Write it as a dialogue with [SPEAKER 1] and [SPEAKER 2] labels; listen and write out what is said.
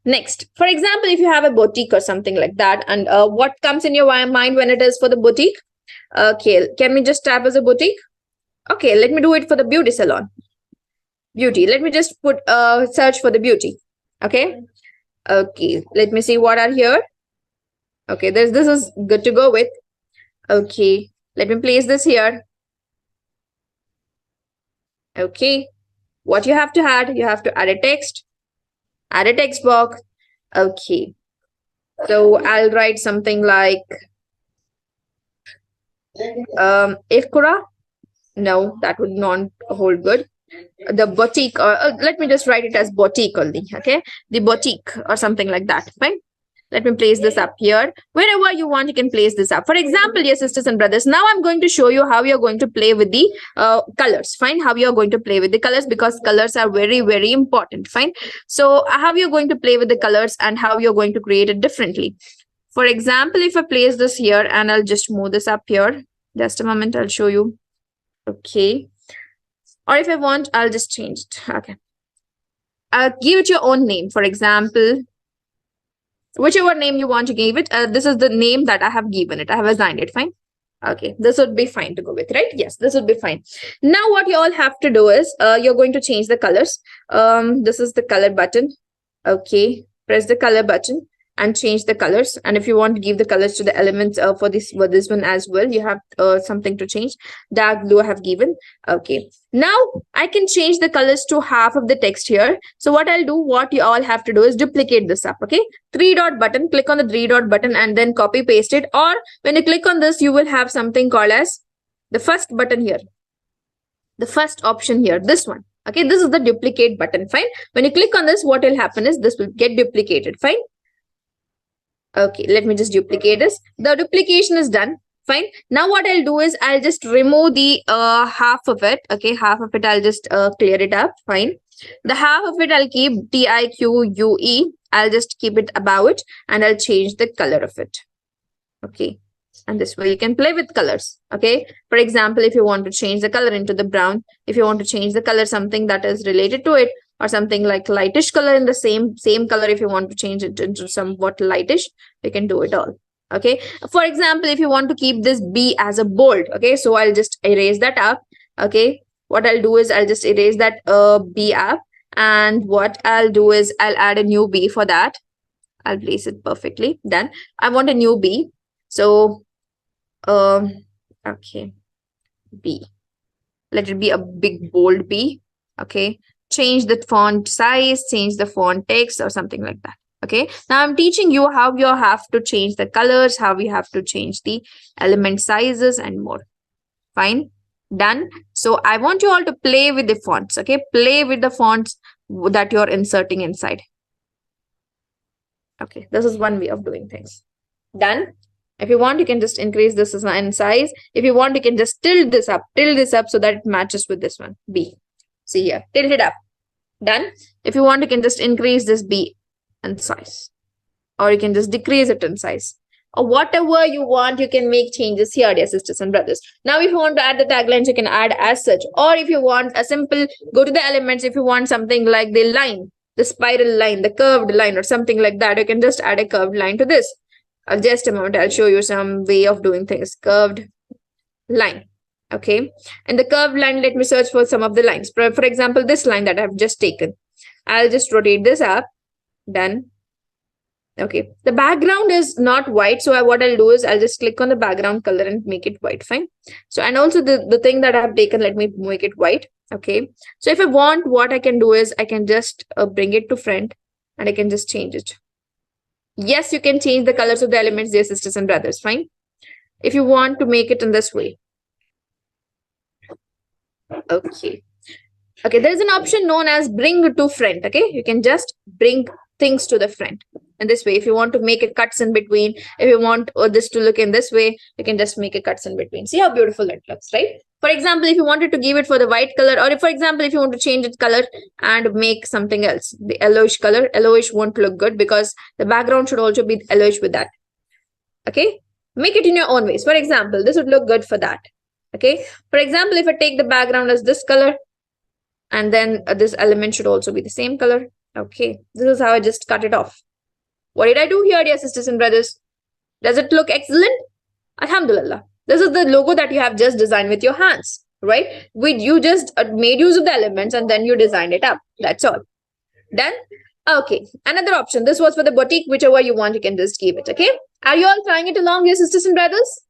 [SPEAKER 1] Next, for example, if you have a boutique or something like that, and what comes in your mind when it is for the boutique? Okay, can we just type as a boutique? Okay, let me do it for the beauty salon. Beauty. Let me just put search for the beauty. Okay. Okay, let me see what are here. Okay, this is good to go with. Okay, let me place this here. Okay, what you have to add? You have to add a text. Add a text box. Okay, so I'll write something like Ikra. No, that would not hold good. The boutique, or let me just write it as boutique only. Okay, the boutique or something like that. Fine. Let me place this up here. Wherever you want, you can place this up. For example, dear sisters and brothers, now I'm going to show you how you're going to play with the colors. Fine. How you're going to play with the colors, because colors are very, very important. Fine. So how you're going to play with the colors and how you're going to create it differently. For example, if I place this here and I'll just move this up here. Just a moment, I'll show you. Okay. Or if I want, I'll just change it. Okay. Give it your own name. For example, whichever name you want to give it. This is the name that I have given it. I have assigned it. Fine. Okay, this would be fine to go with, right? Yes, this would be fine. Now what you all have to do is you're going to change the colors. This is the color button. Okay, press the color button and change the colors. And if you want to give the colors to the elements for this one as well, you have something to change. Dark blue I have given. Okay, now I can change the colors to half of the text here. So what I'll do, what you all have to do is duplicate this up. Okay, three dot button, click on the three dot button and then copy paste it. Or when you click on this, you will have something called as the first button here, the first option here, this one. Okay, this is the duplicate button. Fine. When you click on this, what will happen is this will get duplicated. Fine. Okay, let me just duplicate this. The duplication is done. Fine. Now what I'll do is I'll just remove the half of it. Okay, half of it I'll just clear it up. Fine. The half of it I'll keep TIQUE. I'll just keep it above it and I'll change the color of it. Okay. And this way you can play with colors. Okay. For example, if you want to change the color into the brown, if you want to change the color something that is related to it, or something like lightish color in the same color, if you want to change it into somewhat lightish, you can do it all. Okay. For example, if you want to keep this B as a bold, okay, so I'll just erase that up. Okay. What I'll do is I'll just erase that B up, and what I'll do is I'll add a new B for that. I'll place it perfectly. Done. I want a new B. So okay, B. Let it be a big bold B. Okay. Change the font size, change the font text or something like that. Okay. Now I'm teaching you how you have to change the colors, how you have to change the element sizes and more. Fine. Done. So I want you all to play with the fonts. Okay. Play with the fonts that you're inserting inside. Okay. This is one way of doing things. Done. If you want, you can just increase this in size. If you want, you can just tilt this up so that it matches with this one, B. See here, tilt it up. Done. If you want, you can just increase this B in size, or you can just decrease it in size, or whatever you want. You can make changes here, dear sisters and brothers. Now, if you want to add the taglines, you can add as such, or if you want a simple, go to the elements. If you want something like the line, the spiral line, the curved line, or something like that, you can just add a curved line to this. Just a moment, I'll show you some way of doing things. Curved line. Okay, and the curved line, let me search for some of the lines. For example, this line that I've just taken, I'll just rotate this up. Done. Okay, the background is not white, so what I'll do is I'll just click on the background color and make it white. Fine. So, and also the thing that I've taken, let me make it white. Okay, so if I want, what I can do is I can just bring it to front and I can just change it. Yes, you can change the colors of the elements, dear sisters and brothers. Fine. If you want to make it in this way. Okay. Okay, there is an option known as bring to front. Okay, you can just bring things to the front. And this way, if you want to make a cuts in between, if you want this to look in this way, you can just make a cuts in between. See how beautiful it looks, right? For example, if you wanted to give it for the white color, or if, for example, if you want to change its color and make something else, the yellowish color, yellowish won't look good because the background should also be yellowish with that. Okay, make it in your own ways. For example, this would look good for that. Okay, for example, if I take the background as this color, and then this element should also be the same color. Okay, this is how I just cut it off. What did I do here, dear sisters and brothers? Does it look excellent? Alhamdulillah. This is the logo that you have just designed with your hands, right? With you just made use of the elements and then you designed it up. That's all. Done? Okay. Another option. This was for the boutique. Whichever you want, you can just keep it. Okay. Are you all trying it along, dear sisters and brothers?